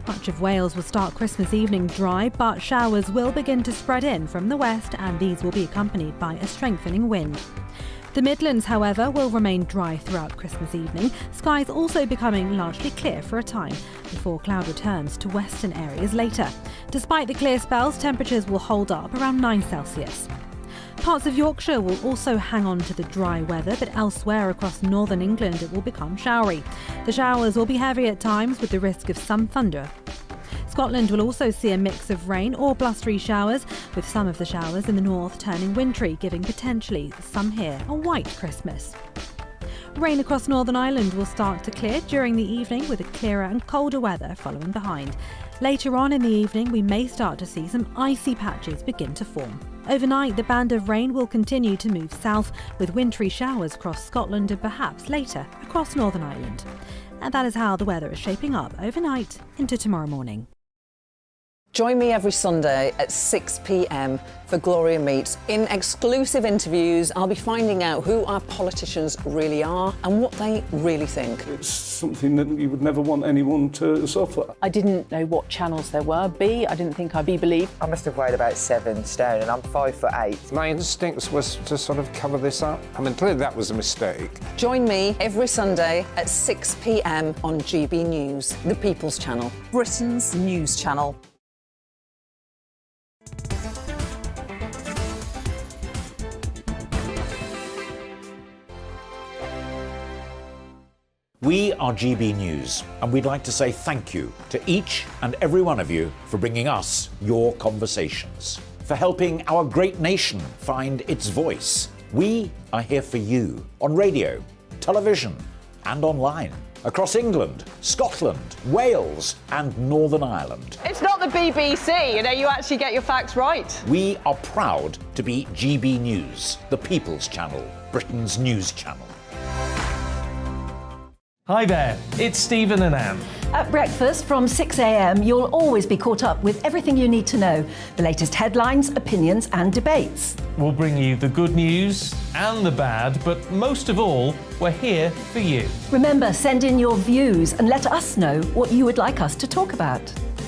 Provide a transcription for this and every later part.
Much of Wales will start Christmas evening dry, but showers will begin to spread in from the west, and these will be accompanied by a strengthening wind. The Midlands, however, will remain dry throughout Christmas evening, skies also becoming largely clear for a time, before cloud returns to western areas later. Despite the clear spells, temperatures will hold up around 9 Celsius. Parts of Yorkshire will also hang on to the dry weather, but elsewhere across northern England it will become showery. The showers will be heavy at times, with the risk of some thunder. Scotland will also see a mix of rain or blustery showers, with some of the showers in the north turning wintry, giving potentially some here a white Christmas. Rain across Northern Ireland will start to clear during the evening, with a clearer and colder weather following behind. Later on in the evening, we may start to see some icy patches begin to form. Overnight, the band of rain will continue to move south, with wintry showers across Scotland and perhaps later across Northern Ireland. And that is how the weather is shaping up overnight into tomorrow morning. Join me every Sunday at 6 p.m. for Gloria Meets. In exclusive interviews, I'll be finding out who our politicians really are and what they really think. It's something that you would never want anyone to suffer. I didn't know what channels there were. I didn't think I'd be believed. I must have weighed about 7 stone and I'm 5'8". My instincts was to sort of cover this up. I mean, clearly that was a mistake. Join me every Sunday at 6 p.m. on GB News, the People's Channel, Britain's news channel. We are GB News, and we'd like to say thank you to each and every one of you for bringing us your conversations, for helping our great nation find its voice. We are here for you on radio, television, and online, across England, Scotland, Wales, and Northern Ireland. It's not the BBC, you actually get your facts right. We are proud to be GB News, the People's Channel, Britain's news channel. Hi there, it's Stephen and Anne. At breakfast from 6 a.m, you'll always be caught up with everything you need to know, the latest headlines, opinions and debates. We'll bring you the good news and the bad, but most of all, we're here for you. Remember, send in your views and let us know what you would like us to talk about.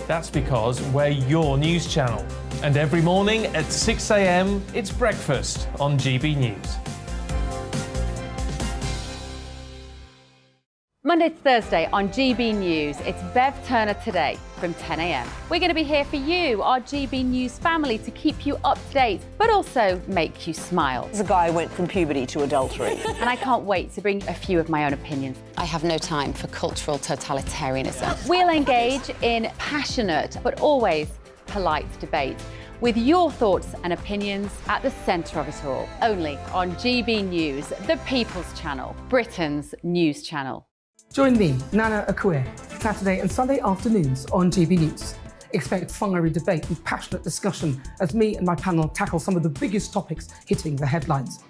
That's because we're your news channel. And every morning at 6 a.m, it's breakfast on GB News. Monday to Thursday on GB News, it's Bev Turner Today from 10 a.m. We're going to be here for you, our GB News family, to keep you up to date, but also make you smile. The guy went from puberty to adultery. And I can't wait to bring a few of my own opinions. I have no time for cultural totalitarianism. We'll engage in passionate, but always polite debate, with your thoughts and opinions at the centre of it all. Only on GB News, the People's Channel, Britain's news channel. Join me, Nana Akue, Saturday and Sunday afternoons on GB News. Expect fiery debate and passionate discussion as me and my panel tackle some of the biggest topics hitting the headlines.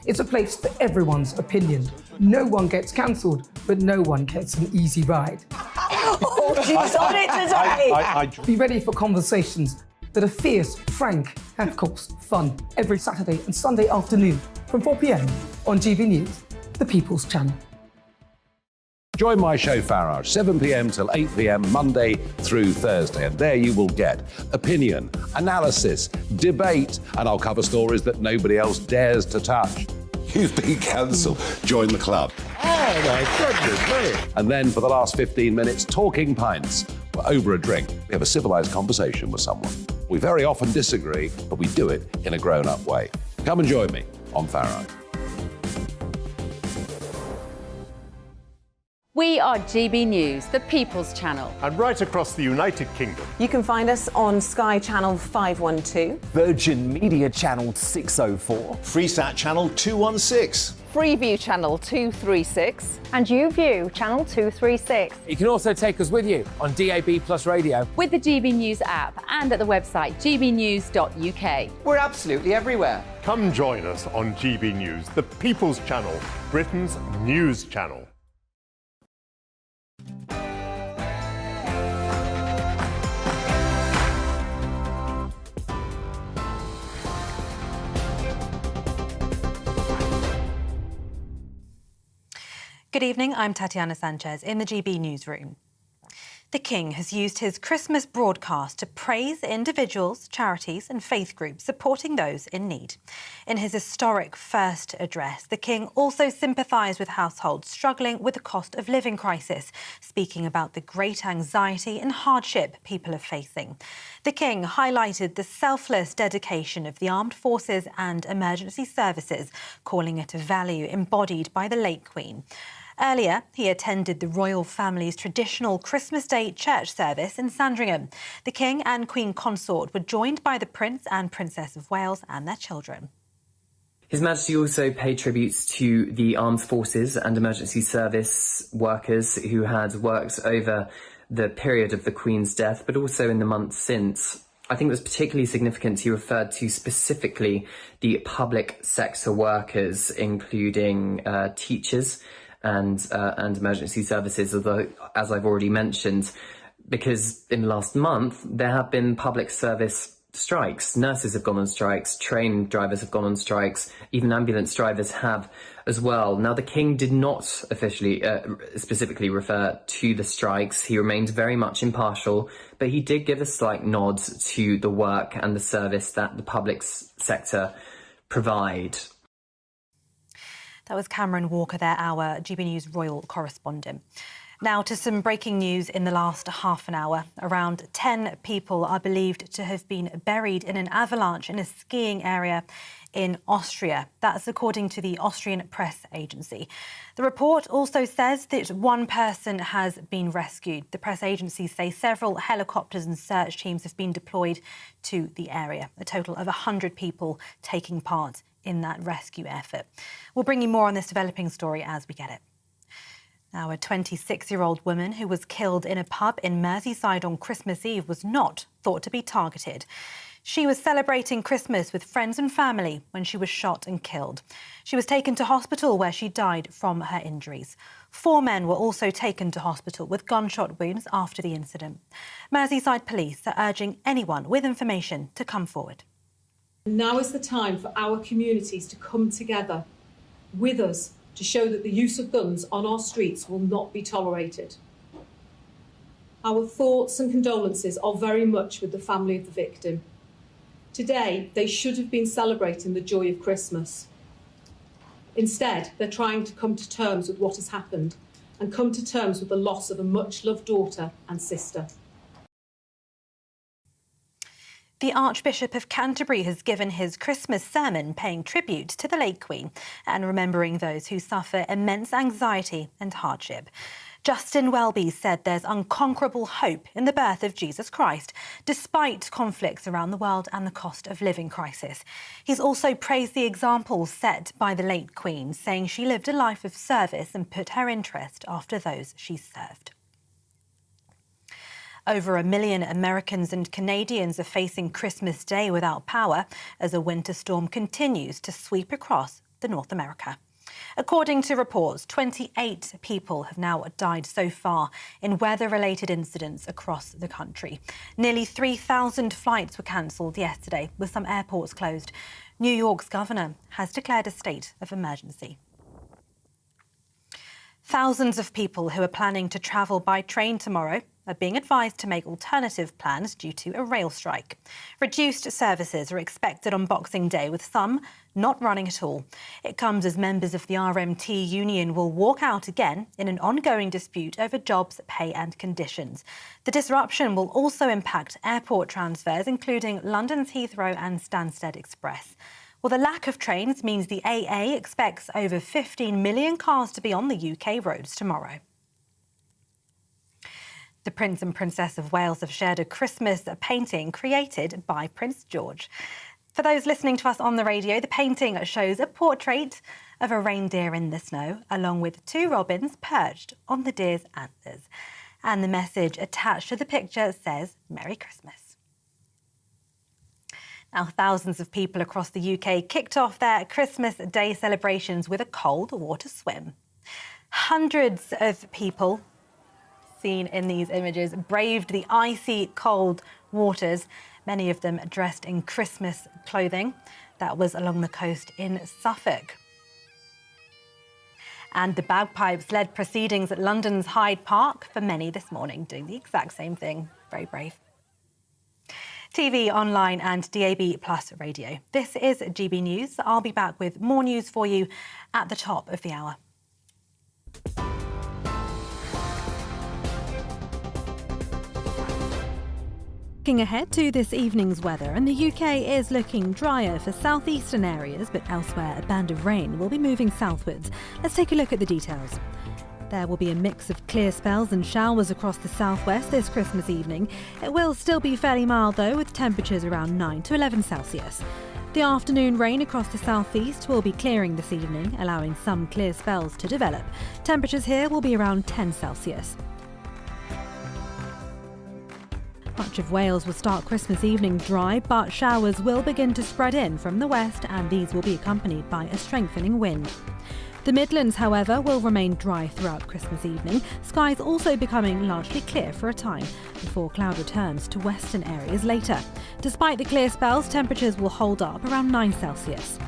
It's a place for everyone's opinion. No one gets cancelled, but no one gets an easy ride. Oh, she's on it today! Be ready for conversations that are fierce, frank, and of course, fun. Every Saturday and Sunday afternoon from 4 p.m. on GB News, the People's Channel. Join my show Farage, 7 p.m. till 8 p.m. Monday through Thursday. And there you will get opinion, analysis, debate, and I'll cover stories that nobody else dares to touch. You've been cancelled. Join the club. Oh, my goodness me. And then for the last 15 minutes, talking pints. We're over a drink. We have a civilised conversation with someone. We very often disagree, but we do it in a grown-up way. Come and join me on Farage. We are GB News, the People's Channel. And right across the United Kingdom. You can find us on Sky Channel 512. Virgin Media Channel 604. Freesat Channel 216. Freeview Channel 236. And YouView Channel 236. You can also take us with you on DAB Plus Radio. With the GB News app and at the website gbnews.uk. We're absolutely everywhere. Come join us on GB News, the People's Channel, Britain's news channel. Good evening, I'm Tatiana Sanchez in the GB newsroom. The King has used his Christmas broadcast to praise individuals, charities and faith groups supporting those in need. In his historic first address, the King also sympathised with households struggling with the cost of living crisis, speaking about the great anxiety and hardship people are facing. The King highlighted the selfless dedication of the armed forces and emergency services, calling it a value embodied by the late Queen. Earlier, he attended the royal family's traditional Christmas Day church service in Sandringham. The King and Queen Consort were joined by the Prince and Princess of Wales and their children. His Majesty also paid tributes to the armed forces and emergency service workers who had worked over the period of the Queen's death, but also in the months since. I think it was particularly significant he referred to specifically the public sector workers, including teachers and emergency services, although, as I've already mentioned, because in the last month there have been public service strikes. Nurses have gone on strikes, train drivers have gone on strikes, even ambulance drivers have as well. Now, the King did not officially specifically refer to the strikes. He remained very much impartial, but he did give a slight nod to the work and the service that the public sector provide. That was Cameron Walker there, our GB News royal correspondent. Now to some breaking news in the last half an hour. Around 10 people are believed to have been buried in an avalanche in a skiing area in Austria. That's according to the Austrian press agency. The report also says that one person has been rescued. The press agencies say several helicopters and search teams have been deployed to the area. A total of 100 people taking part in that rescue effort. We'll bring you more on this developing story as we get it. Now, a 26-year-old woman who was killed in a pub in Merseyside on Christmas Eve was not thought to be targeted. She was celebrating Christmas with friends and family when she was shot and killed. She was taken to hospital where she died from her injuries. 4 men were also taken to hospital with gunshot wounds after the incident. Merseyside police are urging anyone with information to come forward. Now is the time for our communities to come together with us to show that the use of guns on our streets will not be tolerated. Our thoughts and condolences are very much with the family of the victim. Today, they should have been celebrating the joy of Christmas. Instead, they're trying to come to terms with what has happened and come to terms with the loss of a much-loved daughter and sister. The Archbishop of Canterbury has given his Christmas sermon paying tribute to the late Queen and remembering those who suffer immense anxiety and hardship. Justin Welby said there's unconquerable hope in the birth of Jesus Christ, despite conflicts around the world and the cost of living crisis. He's also praised the examples set by the late Queen, saying she lived a life of service and put her interest after those she served. Over 1 million Americans and Canadians are facing Christmas Day without power as a winter storm continues to sweep across North America. According to reports, 28 people have now died so far in weather-related incidents across the country. Nearly 3,000 flights were cancelled yesterday, with some airports closed. New York's governor has declared a state of emergency. Thousands of people who are planning to travel by train tomorrow are being advised to make alternative plans due to a rail strike. Reduced services are expected on Boxing Day, with some not running at all. It comes as members of the RMT union will walk out again in an ongoing dispute over jobs, pay and conditions. The disruption will also impact airport transfers, including London's Heathrow and Stansted Express. Well, the lack of trains means the AA expects over 15 million cars to be on the UK roads tomorrow. The Prince and Princess of Wales have shared a Christmas painting created by Prince George. For those listening to us on the radio, the painting shows a portrait of a reindeer in the snow, along with 2 robins perched on the deer's antlers. And the message attached to the picture says, "Merry Christmas." Now, thousands of people across the UK kicked off their Christmas Day celebrations with a cold water swim. Hundreds of people seen in these images braved the icy cold waters, many of them dressed in Christmas clothing. That was along the coast in Suffolk. And the bagpipes led proceedings at London's Hyde Park for many this morning, doing the exact same thing. Very brave. TV, online and DAB plus radio. This is GB News. I'll be back with more news for you at the top of the hour. Looking ahead to this evening's weather, and the UK is looking drier for southeastern areas, but elsewhere a band of rain will be moving southwards. Let's take a look at the details. There will be a mix of clear spells and showers across the southwest this Christmas evening. It will still be fairly mild though, with temperatures around 9 to 11 Celsius. The afternoon rain across the southeast will be clearing this evening, allowing some clear spells to develop. Temperatures here will be around 10 Celsius. Much of Wales will start Christmas evening dry, but showers will begin to spread in from the west, and these will be accompanied by a strengthening wind. The Midlands, however, will remain dry throughout Christmas evening, skies also becoming largely clear for a time, before cloud returns to western areas later. Despite the clear spells, temperatures will hold up around 9 Celsius.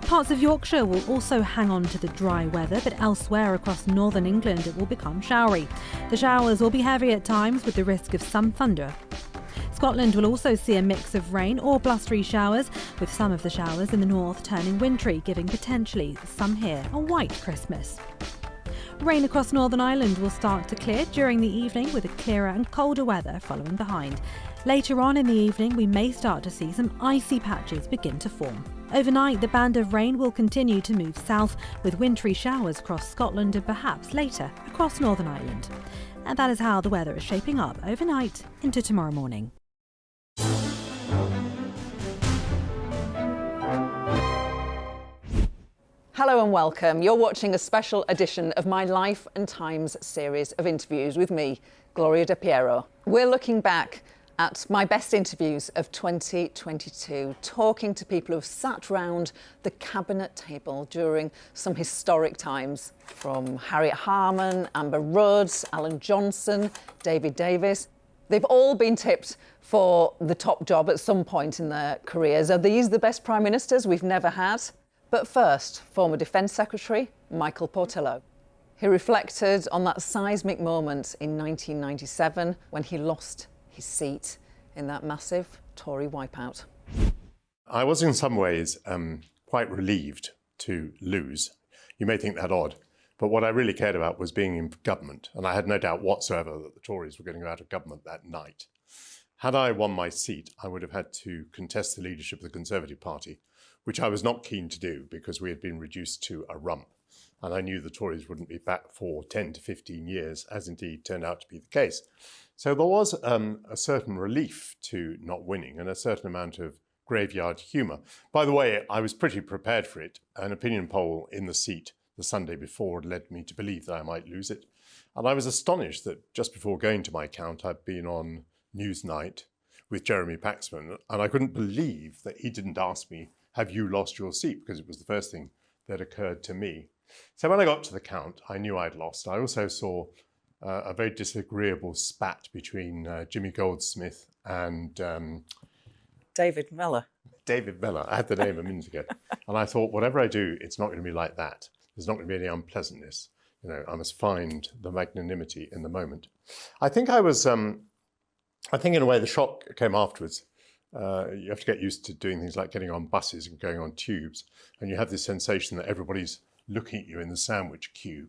Parts of Yorkshire will also hang on to the dry weather, but elsewhere across northern England it will become showery. The showers will be heavy at times, with the risk of some thunder. Scotland will also see a mix of rain or blustery showers, with some of the showers in the north turning wintry, giving potentially some here a white Christmas. Rain across Northern Ireland will start to clear during the evening, with a clearer and colder weather following behind. Later on in the evening, we may start to see some icy patches begin to form. Overnight, the band of rain will continue to move south, with wintry showers across Scotland and perhaps later across Northern Ireland. And that is how the weather is shaping up overnight into tomorrow morning. Hello and welcome. You're watching a special edition of my Life and Times series of interviews with me, Gloria de Piero. We're looking back at my best interviews of 2022, talking to people who've sat round the cabinet table during some historic times, from Harriet Harman, Amber Rudd, Alan Johnson, David Davis. They've all been tipped for the top job at some point in their careers. Are these the best prime ministers we've never had? But first, former Defence Secretary Michael Portillo. He reflected on that seismic moment in 1997 when he lost his seat in that massive Tory wipeout. I was in some ways quite relieved to lose. You may think that odd, but what I really cared about was being in government, and I had no doubt whatsoever that the Tories were going to go out of government that night. Had I won my seat, I would have had to contest the leadership of the Conservative Party, which I was not keen to do because we had been reduced to a rump. And I knew the Tories wouldn't be back for 10 to 15 years, as indeed turned out to be the case. So there was a certain relief to not winning and a certain amount of graveyard humour. By the way, I was pretty prepared for it. An opinion poll in the seat the Sunday before had led me to believe that I might lose it. And I was astonished that just before going to my count, I'd been on Newsnight with Jeremy Paxman, and I couldn't believe that he didn't ask me, have you lost your seat? Because it was the first thing that occurred to me. So when I got to the count, I knew I'd lost. I also saw a very disagreeable spat between Jimmy Goldsmith and David Mellor. David Mellor. I had the name a minute ago. And I thought, whatever I do, it's not going to be like that. There's not going to be any unpleasantness. You know, I must find the magnanimity in the moment. I think I was, I think in a way the shock came afterwards. You have to get used to doing things like getting on buses and going on tubes. And you have this sensation that everybody's looking at you in the sandwich queue,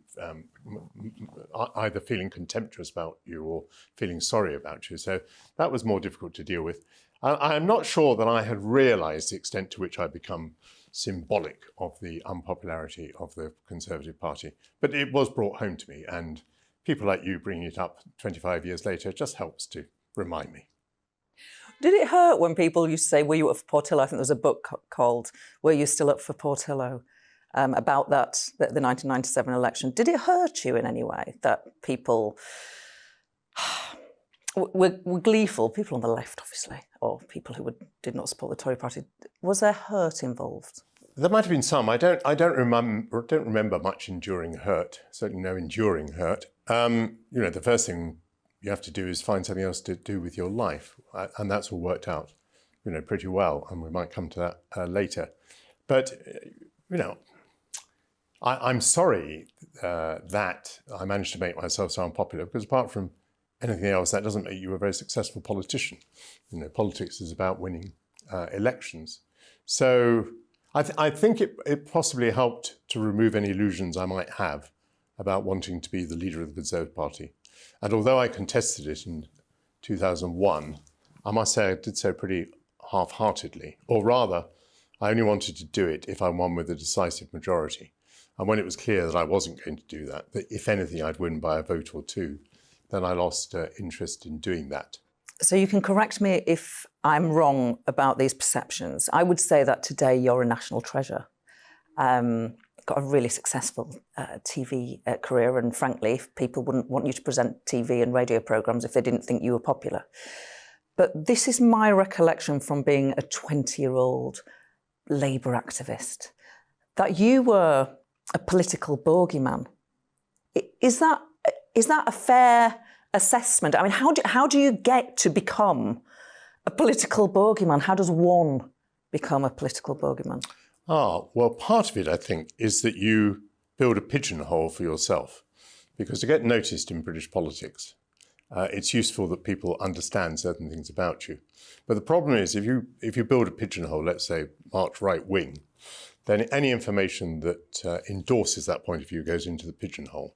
either feeling contemptuous about you or feeling sorry about you. So that was more difficult to deal with. I am not sure that I had realised the extent to which I'd become symbolic of the unpopularity of the Conservative Party. But it was brought home to me, and people like you bringing it up 25 years later just helps to remind me. Did it hurt when people used to say, were you up for Portillo? I think there was a book called Were You Still Up for Portillo? About that, the 1997 election. Did it hurt you in any way that people were gleeful, people on the left, obviously, or people who did not support the Tory party? Was there hurt involved? There might have been some. I don't remember much enduring hurt. Certainly no enduring hurt. You know, the first thing you have to do is find something else to do with your life, and that's all worked out, you know, pretty well. And we might come to that later. But you know, I'm sorry that I managed to make myself so unpopular, because apart from anything else, that doesn't make you a very successful politician. You know, politics is about winning elections. So I think it possibly helped to remove any illusions I might have about wanting to be the leader of the Conservative Party. And although I contested it in 2001, I must say I did so pretty half-heartedly, or rather, I only wanted to do it if I won with a decisive majority. And when it was clear that I wasn't going to do that, that if anything I'd win by a vote or two, then I lost interest in doing that. So you can correct me if I'm wrong about these perceptions. I would say that today you're a national treasure. Got a really successful TV career, and frankly, people wouldn't want you to present TV and radio programmes if they didn't think you were popular. But this is my recollection from being a 20-year-old Labour activist, that you were a political bogeyman. Is that a fair assessment? I mean, how do you get to become a political bogeyman? How does one become a political bogeyman? Well, part of it, I think, is that you build a pigeonhole for yourself. Because to get noticed in British politics, it's useful that people understand certain things about you. But the problem is, if you build a pigeonhole, let's say marked right wing, then any information that endorses that point of view goes into the pigeonhole.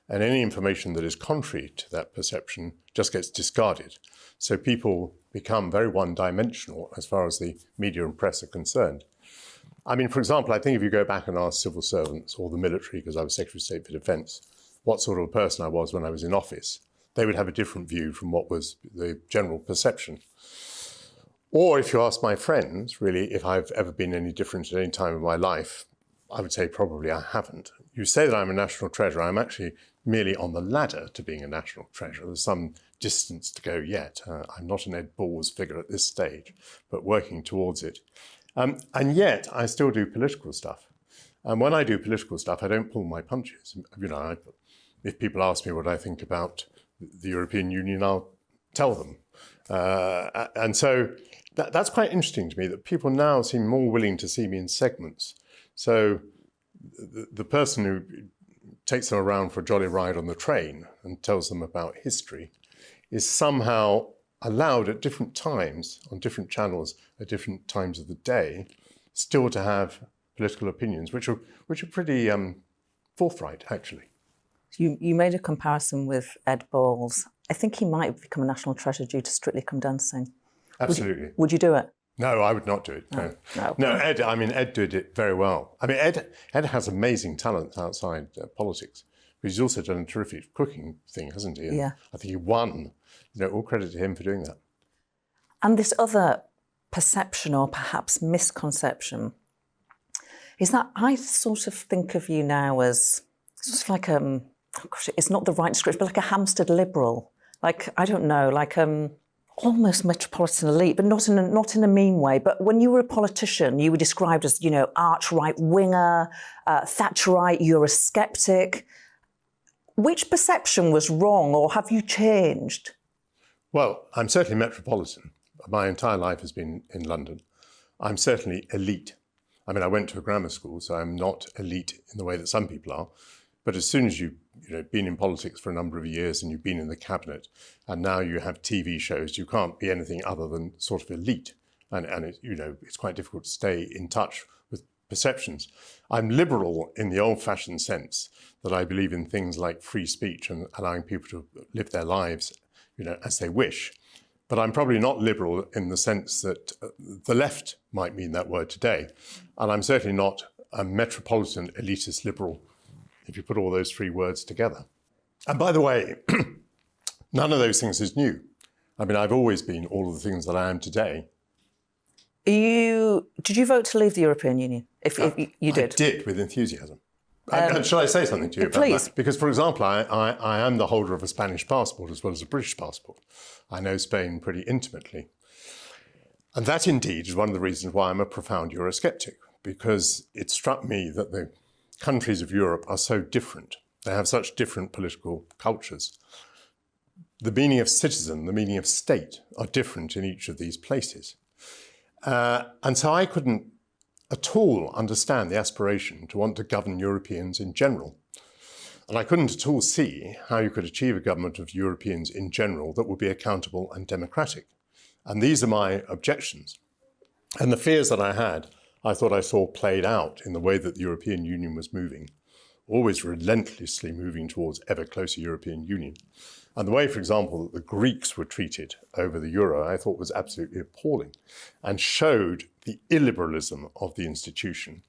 And any information that is contrary to that perception just gets discarded. So people become very one-dimensional as far as the media and press are concerned. I mean, for example, I think if you go back and ask civil servants or the military, because I was Secretary of State for Defence, what sort of a person I was when I was in office, they would have a different view from what was the general perception. Or if you ask my friends, really, if I've ever been any different at any time in my life, I would say probably I haven't. You say that I'm a national treasure, I'm actually merely on the ladder to being a national treasure. There's some distance to go yet. I'm not an Ed Balls figure at this stage, but working towards it. And yet, I still do political stuff. And when I do political stuff, I don't pull my punches. You know, if people ask me what I think about the European Union, I'll tell them. And so that's quite interesting to me, that people now seem more willing to see me in segments. So the person who takes them around for a jolly ride on the train and tells them about history is somehow allowed at different times, on different channels, at different times of the day, still to have political opinions, which are pretty forthright, actually. You made a comparison with Ed Balls. I think he might have become a national treasure due to Strictly Come Dancing. Absolutely. Would you do it? No, I would not do it. No, Ed did it very well. I mean, Ed has amazing talent outside politics, but he's also done a terrific cooking thing, hasn't he? And yeah. I think he won. You know, all credit to him for doing that. And this other perception, or perhaps misconception, is that I sort of think of you now as sort of like oh gosh, it's not the right description, but like a Hampstead liberal. Like, I don't know, like almost metropolitan elite, but not in a mean way. But when you were a politician, you were described as, you know, arch right-winger, Thatcherite, Eurosceptic. Which perception was wrong, or have you changed? Well, I'm certainly metropolitan. My entire life has been in London. I'm certainly elite. I mean, I went to a grammar school, so I'm not elite in the way that some people are. But as soon as you've been in politics for a number of years and you've been in the cabinet, and now you have TV shows, you can't be anything other than sort of elite. And it's quite difficult to stay in touch with perceptions. I'm liberal in the old-fashioned sense that I believe in things like free speech and allowing people to live their lives, as they wish. But I'm probably not liberal in the sense that the left might mean that word today. And I'm certainly not a metropolitan elitist liberal, if you put all those three words together. And by the way, none of those things is new. I mean, I've always been all of the things that I am today. Did you vote to leave the European Union? If you did? I did, with enthusiasm. Shall I say something to you about that? Because, for example, I am the holder of a Spanish passport as well as a British passport. I know Spain pretty intimately. And that, indeed, is one of the reasons why I'm a profound Eurosceptic, because it struck me that the countries of Europe are so different. They have such different political cultures. The meaning of citizen, the meaning of state are different in each of these places. And so I couldn't at all understand the aspiration to want to govern Europeans in general. And I couldn't at all see how you could achieve a government of Europeans in general that would be accountable and democratic. And these are my objections. And the fears that I had, I thought I saw played out in the way that the European Union was moving, always relentlessly moving towards ever closer European Union. And the way, for example, that the Greeks were treated over the euro, I thought was absolutely appalling and showed the illiberalism of the institution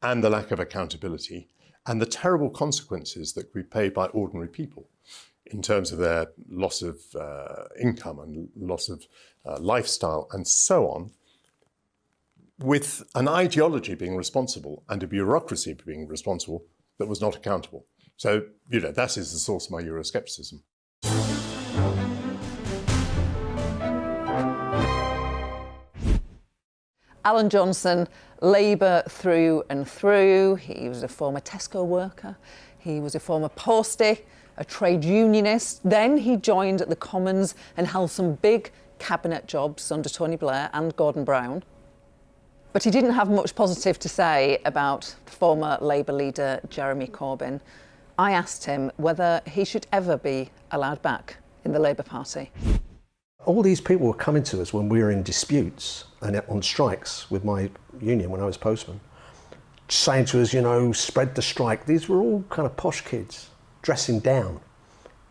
and the lack of accountability and the terrible consequences that we pay by ordinary people in terms of their loss of income and loss of lifestyle and so on, with an ideology being responsible and a bureaucracy being responsible that was not accountable. So, that is the source of my Euroscepticism. Alan Johnson, Labour through and through. He was a former Tesco worker. He was a former postie, a trade unionist. Then he joined the Commons and held some big cabinet jobs under Tony Blair and Gordon Brown. But he didn't have much positive to say about former Labour leader Jeremy Corbyn. I asked him whether he should ever be allowed back in the Labour Party. All these people were coming to us when we were in disputes and on strikes with my union when I was postman, saying to us, spread the strike. These were all kind of posh kids dressing down.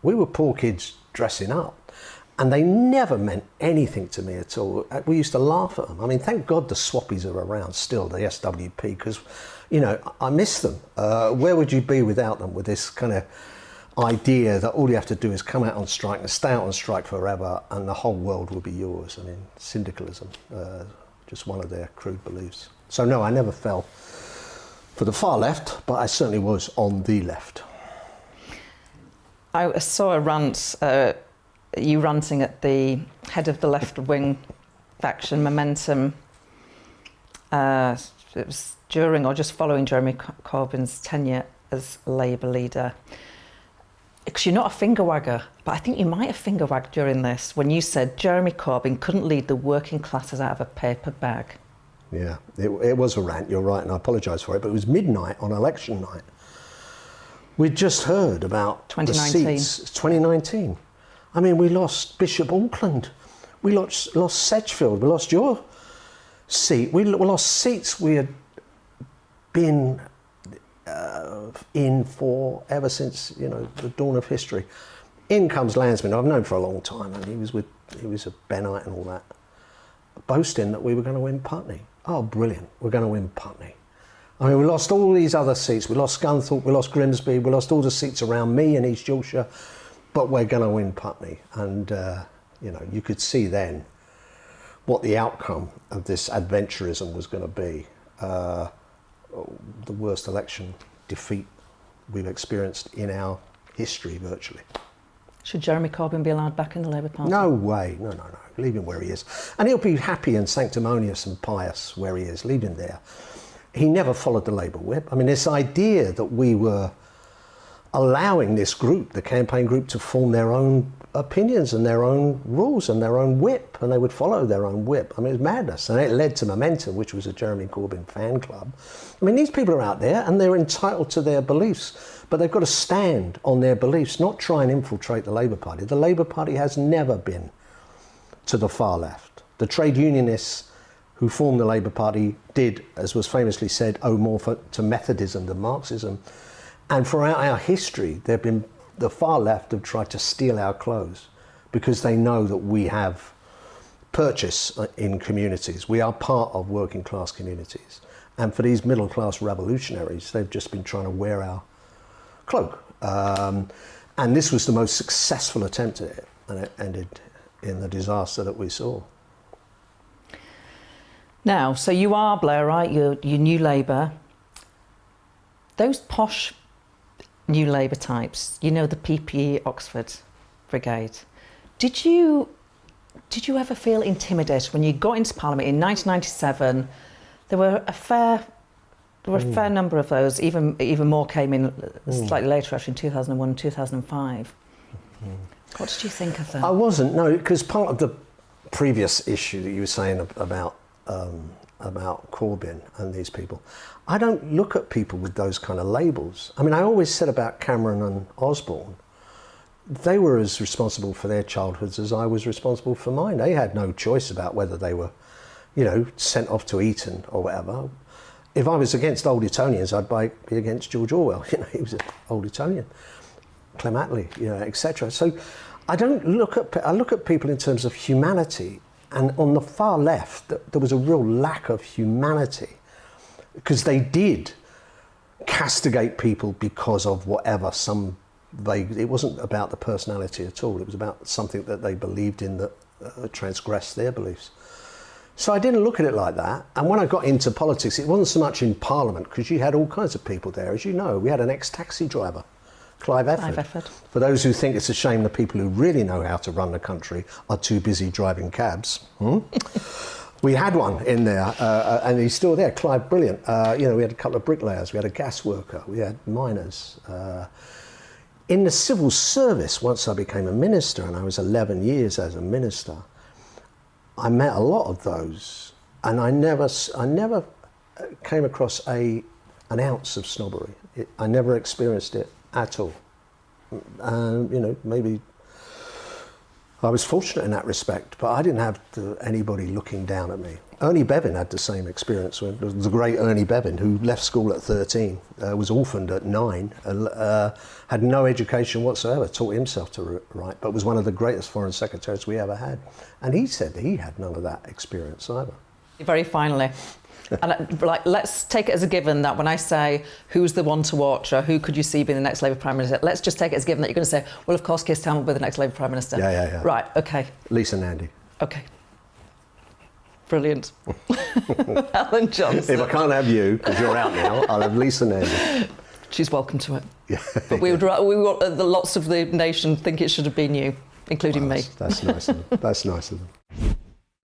We were poor kids dressing up. And they never meant anything to me at all. We used to laugh at them. I mean, thank God the swappies are around still, the SWP, because, I miss them. Where would you be without them, with this kind of idea that all you have to do is come out on strike and stay out on strike forever and the whole world will be yours? I mean, syndicalism, just one of their crude beliefs. So no, I never fell for the far left, but I certainly was on the left. I saw a rant, you ranting at the head of the left-wing faction, Momentum. It was during or just following Jeremy Corbyn's tenure as Labour leader. Because you're not a finger wagger, but I think you might have finger wagged during this when you said Jeremy Corbyn couldn't lead the working classes out of a paper bag. Yeah, it was a rant, you're right, and I apologise for it, but it was midnight on election night. We'd just heard about 2019. the seats. 2019. I mean, we lost Bishop Auckland, we lost Sedgefield, we lost your seat, we lost seats we had been in for ever since, the dawn of history. In comes Landsman, I've known for a long time, and he was a Bennite and all that, boasting that we were going to win Putney. Oh, brilliant, we're going to win Putney. I mean, we lost all these other seats, we lost Scunthorpe, we lost Grimsby, we lost all the seats around me in East Yorkshire, but we're going to win Putney. And, you could see then what the outcome of this adventurism was going to be. The worst election defeat we've experienced in our history, virtually. Should Jeremy Corbyn be allowed back in the Labour Party? No way, no. Leave him where he is. And he'll be happy and sanctimonious and pious where he is. Leave him there. He never followed the Labour whip. I mean, this idea that we were allowing this group, the campaign group, to form their own opinions and their own rules and their own whip, and they would follow their own whip. I mean, it was madness, and it led to Momentum, which was a Jeremy Corbyn fan club. I mean, these people are out there and they're entitled to their beliefs, but they've got to stand on their beliefs, not try and infiltrate the Labour Party. The Labour Party has never been to the far left. The trade unionists who formed the Labour Party did, as was famously said, owe more to Methodism than Marxism. And throughout our history, the far left have tried to steal our clothes because they know that we have purchase in communities. We are part of working class communities. And for these middle class revolutionaries, they've just been trying to wear our cloak. And this was the most successful attempt at it, and it ended in the disaster that we saw. Now, so you are Blairite, you're New Labour. Those posh New Labour types, the PPE Oxford Brigade, did you ever feel intimidated when you got into Parliament in 1997? There were a fair number of those, even more came in slightly later, actually in 2001, 2005. What did you think of them? I wasn't, no, because part of the previous issue that you were saying about about Corbyn and these people. I don't look at people with those kind of labels. I mean, I always said about Cameron and Osborne, they were as responsible for their childhoods as I was responsible for mine. They had no choice about whether they were, you know, sent off to Eton or whatever. If I was against old Etonians, I'd be against George Orwell. You know, he was an old Etonian. Clem Attlee, you know, etc. So I look at people in terms of humanity, and on the far left, there was a real lack of humanity because they did castigate people because of whatever, some vague. It wasn't about the personality at all. It was about something that they believed in that transgressed their beliefs. So I didn't look at it like that. And when I got into politics, it wasn't so much in Parliament because you had all kinds of people there. As you know, we had an ex-taxi driver, Clive Efford. For those who think it's a shame the people who really know how to run the country are too busy driving cabs. We had one in there, and he's still there. Clive, brilliant. You know, we had a couple of bricklayers, we had a gas worker, we had miners. In the civil service, once I became a minister, and I was 11 years as a minister, I met a lot of those, and I never came across an ounce of snobbery. I never experienced it at all. You know, maybe I was fortunate in that respect, but I didn't have anybody looking down at me. Ernie Bevan had the same experience. The great Ernie Bevan, who left school at 13, was orphaned at 9, had no education whatsoever, taught himself to write, but was one of the greatest foreign secretaries we ever had. And he said he had none of that experience either. Very finally, and let's take it as a given that when I say who's the one to watch or who could you see being the next Labour Prime Minister, let's just take it as a given that you're going to say, well, of course, Keir Starmer will be the next Labour Prime Minister. Yeah. Right, OK. Lisa Nandy. OK. Brilliant. Alan Johnson. If I can't have you, because you're out now, I'll have Lisa Nandy. She's welcome to it. Yeah. But we want lots of the nation think it should have been you, including me. That's nice of them. That's nice of them.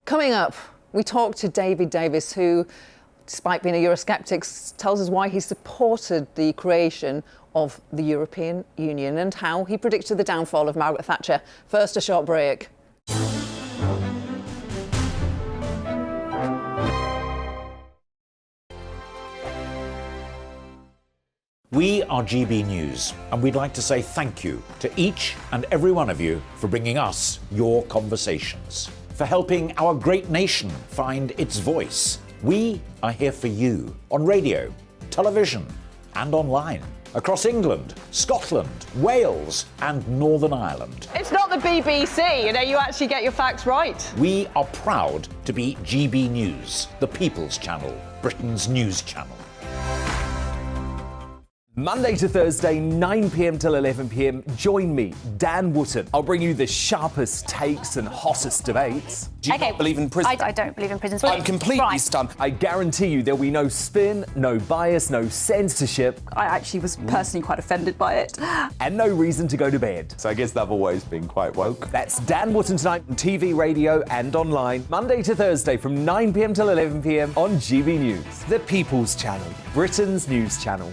Coming up, we talk to David Davis, who, despite being a Eurosceptic, tells us why he supported the creation of the European Union and how he predicted the downfall of Margaret Thatcher. First, a short break. We are GB News, and we'd like to say thank you to each and every one of you for bringing us your conversations, for helping our great nation find its voice. We are here for you on radio, television, and online, across England, Scotland, Wales, and Northern Ireland. It's not the BBC, you know, you actually get your facts right. We are proud to be GB News, the People's Channel, Britain's news channel. Monday to Thursday, 9 p.m. till 11 p.m. Join me, Dan Wootton. I'll bring you the sharpest takes and hottest debates. Do you not believe in prison? I don't believe in prison. I'm completely stunned. I guarantee you there'll be no spin, no bias, no censorship. I actually was personally quite offended by it. And no reason to go to bed. So I guess they've always been quite woke. That's Dan Wootton tonight on TV, radio and online. Monday to Thursday from 9 p.m. till 11 p.m. on GB News. The People's Channel, Britain's news channel.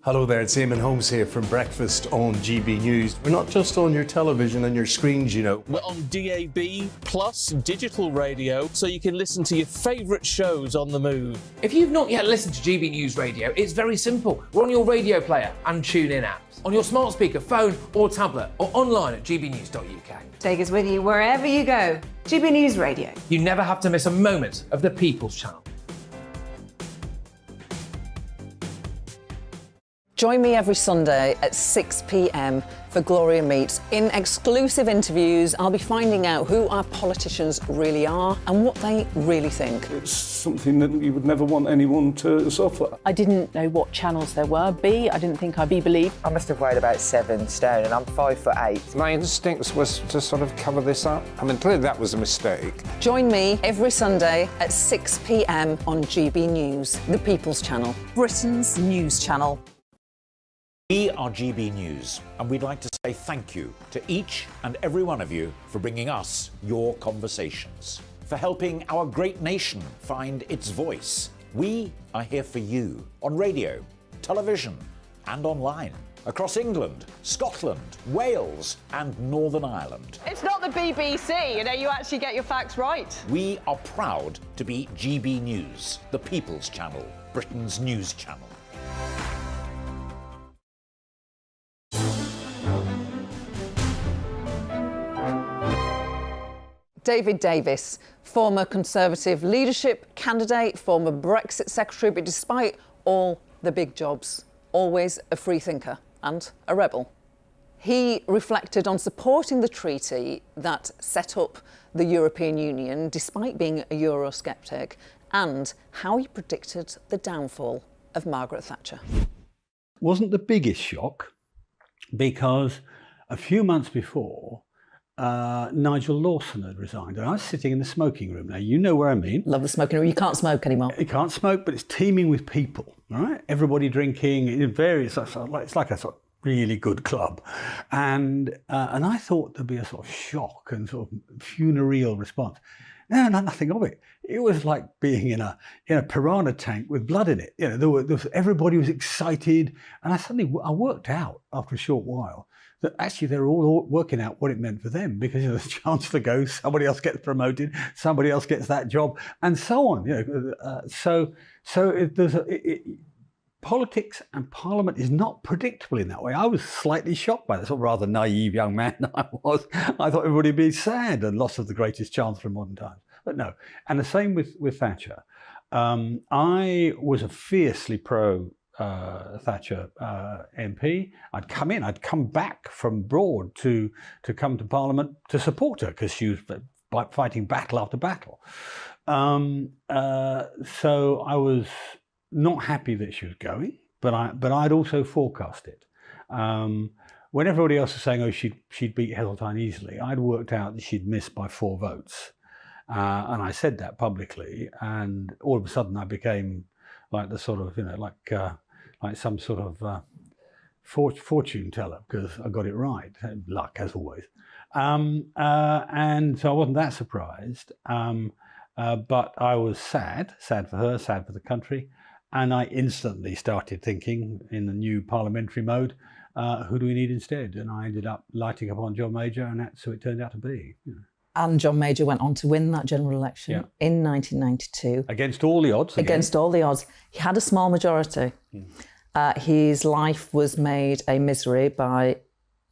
Hello there, it's Eamon Holmes here from Breakfast on GB News. We're not just on your television and your screens, you know. We're on DAB plus digital radio, so you can listen to your favourite shows on the move. If you've not yet listened to GB News Radio, it's very simple. We're on your radio player and tune-in apps, on your smart speaker, phone or tablet, or online at gbnews.uk. Take us with you wherever you go. GB News Radio. You never have to miss a moment of the People's Channel. Join me every Sunday at 6 p.m. for Gloria Meets. In exclusive interviews, I'll be finding out who our politicians really are and what they really think. It's something that you would never want anyone to suffer. I didn't know what channels there were. I didn't think I'd be believed. I must have weighed about 7 stone and I'm 5'8". My instincts was to sort of cover this up. I mean, clearly that was a mistake. Join me every Sunday at 6 p.m. on GB News, the People's Channel, Britain's news channel. We are GB News, and we'd like to say thank you to each and every one of you for bringing us your conversations, for helping our great nation find its voice. We are here for you on radio, television, and online, across England, Scotland, Wales, and Northern Ireland. It's not the BBC, you actually get your facts right. We are proud to be GB News, the People's Channel, Britain's news channel. David Davis, former Conservative leadership candidate, former Brexit secretary, but despite all the big jobs, always a free thinker and a rebel. He reflected on supporting the treaty that set up the European Union, despite being a Eurosceptic, and how he predicted the downfall of Margaret Thatcher. Wasn't the biggest shock, because a few months before, Nigel Lawson had resigned, and I was sitting in the smoking room. Now, you know where I mean. Love the smoking room. You can't smoke anymore. You can't smoke, but it's teeming with people, right? Everybody drinking in various, it's like a sort of really good club. And I thought there'd be a sort of shock and sort of funereal response. No, nothing of it. It was like being in a piranha tank with blood in it. Everybody was excited, and I worked out after a short while that actually they're all working out what it meant for them, because the chancellor goes, somebody else gets promoted, somebody else gets that job, and so on. Politics and Parliament is not predictable in that way. I was slightly shocked by that. Sort of rather naive young man I was. I thought everybody would be sad at the loss of the greatest chancellor in modern times. But no. And the same with Thatcher. I was a fiercely pro Thatcher MP. I'd come back from abroad to come to Parliament to support her, because she was fighting battle after battle. So I was not happy that she was going, but I'd also forecast it. When everybody else was saying, oh, she'd beat Heseltine easily, I'd worked out that she'd miss by 4 votes. And I said that publicly, and all of a sudden I became like the sort of, like some sort of fortune teller, because I got it right. Luck, as always. And so I wasn't that surprised. But I was sad for her, sad for the country. And I instantly started thinking in the new parliamentary mode, who do we need instead? And I ended up lighting upon John Major, and that's who it turned out to be. And John Major went on to win that general election in 1992. Against all the odds. Against all the odds. He had a small majority. His life was made a misery by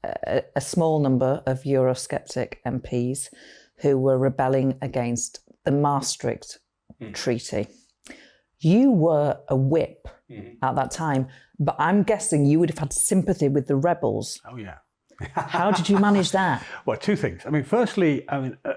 a small number of Eurosceptic MPs who were rebelling against the Maastricht Treaty. You were a whip at that time, but I'm guessing you would have had sympathy with the rebels. Oh, yeah. How did you manage that? Well, 2 things. Firstly,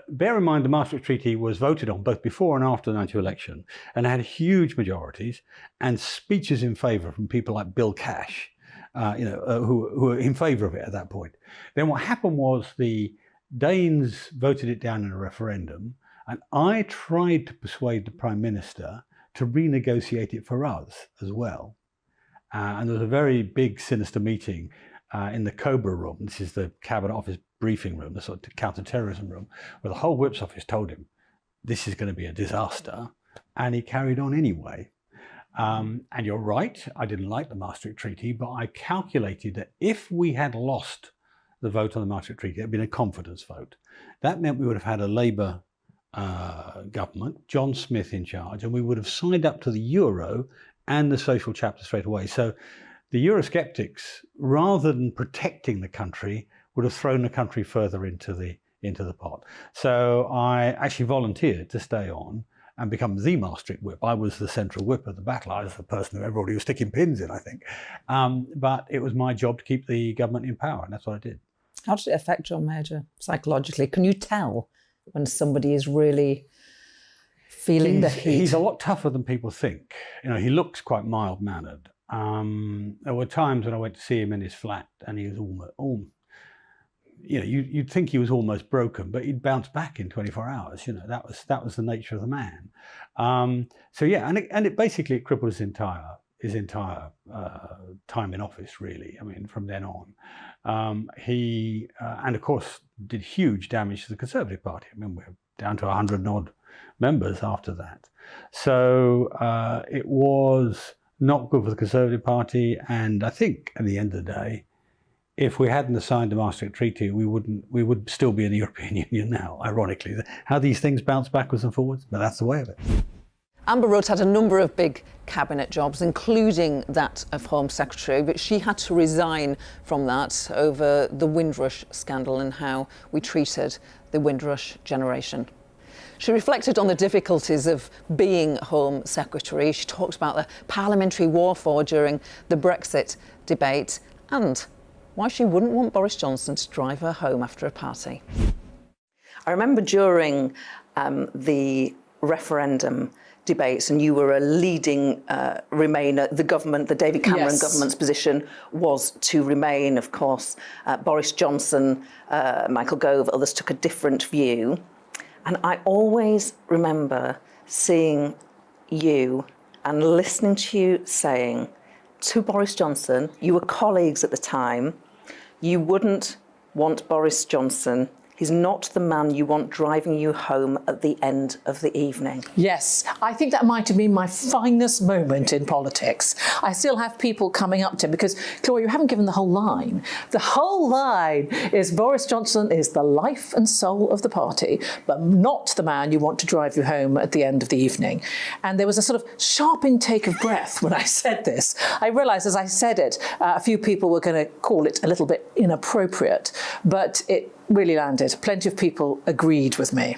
bear in mind the Maastricht Treaty was voted on both before and after the 92 election, and had huge majorities and speeches in favour from people like Bill Cash, who were in favour of it at that point. Then what happened was the Danes voted it down in a referendum, and I tried to persuade the Prime Minister to renegotiate it for us as well. And there was a very big, sinister meeting in the Cobra room. This is the Cabinet Office briefing room, the sort of counter-terrorism room, where the whole Whip's office told him, this is going to be a disaster. And he carried on anyway. And you're right, I didn't like the Maastricht Treaty, but I calculated that if we had lost the vote on the Maastricht Treaty, it had been a confidence vote. That meant we would have had a Labour government, John Smith in charge, and we would have signed up to the Euro and the social chapter straight away. So the Eurosceptics, rather than protecting the country, would have thrown the country further into the pot. So I actually volunteered to stay on and become the Maastricht whip. I was the central whip of the battle. I was the person who everybody was sticking pins in, I think. But it was my job to keep the government in power, and that's what I did. How did it affect John Major psychologically? Can you tell when somebody is really feeling the heat? He's a lot tougher than people think. He looks quite mild-mannered. There were times when I went to see him in his flat, and he was almost you'd think he was almost broken, but he'd bounce back in 24 hours. That was the nature of the man. And it basically crippled his entire time in office, really. From then on, he and of course did huge damage to the Conservative Party. We're down to 100 and odd members after that. So it was not good for the Conservative Party, and I think at the end of the day, if we hadn't signed the Maastricht Treaty, we would still be in the European Union now, ironically. How these things bounce backwards and forwards, but that's the way of it. Amber Rudd had a number of big cabinet jobs, including that of Home Secretary, but she had to resign from that over the Windrush scandal and how we treated the Windrush generation. She reflected on the difficulties of being Home Secretary. She talked about the parliamentary warfare during the Brexit debate and why she wouldn't want Boris Johnson to drive her home after a party. I remember during the referendum debates, and you were a leading Remainer, the government, the David Cameron government's position was to remain, of course. Boris Johnson, Michael Gove, others took a different view. And I always remember seeing you and listening to you saying to Boris Johnson, you were colleagues at the time, you wouldn't want Boris Johnson. He's not the man you want driving you home at the end of the evening. Yes, I think that might have been my finest moment in politics. I still have people coming up to me because, Gloria, you haven't given the whole line. The whole line is Boris Johnson is the life and soul of the party, but not the man you want to drive you home at the end of the evening. And there was a sort of sharp intake of breath when I said this. I realised as I said it, a few people were going to call it a little bit inappropriate, but it really landed. Plenty of people agreed with me.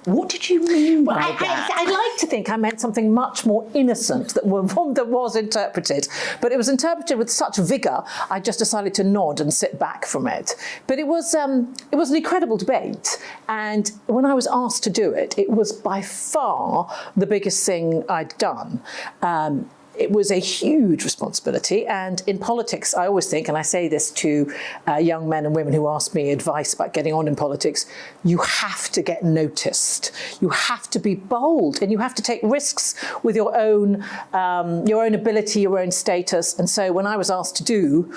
What did you mean by that? I like to think I meant something much more innocent that was interpreted, but it was interpreted with such vigour, I just decided to nod and sit back from it. But it was an incredible debate, and when I was asked to do it, it was by far the biggest thing I'd done. It was a huge responsibility, and in politics I always think, and I say this to young men and women who ask me advice about getting on in politics, you have to get noticed, you have to be bold, and you have to take risks with your own ability, your own status. And so when I was asked to do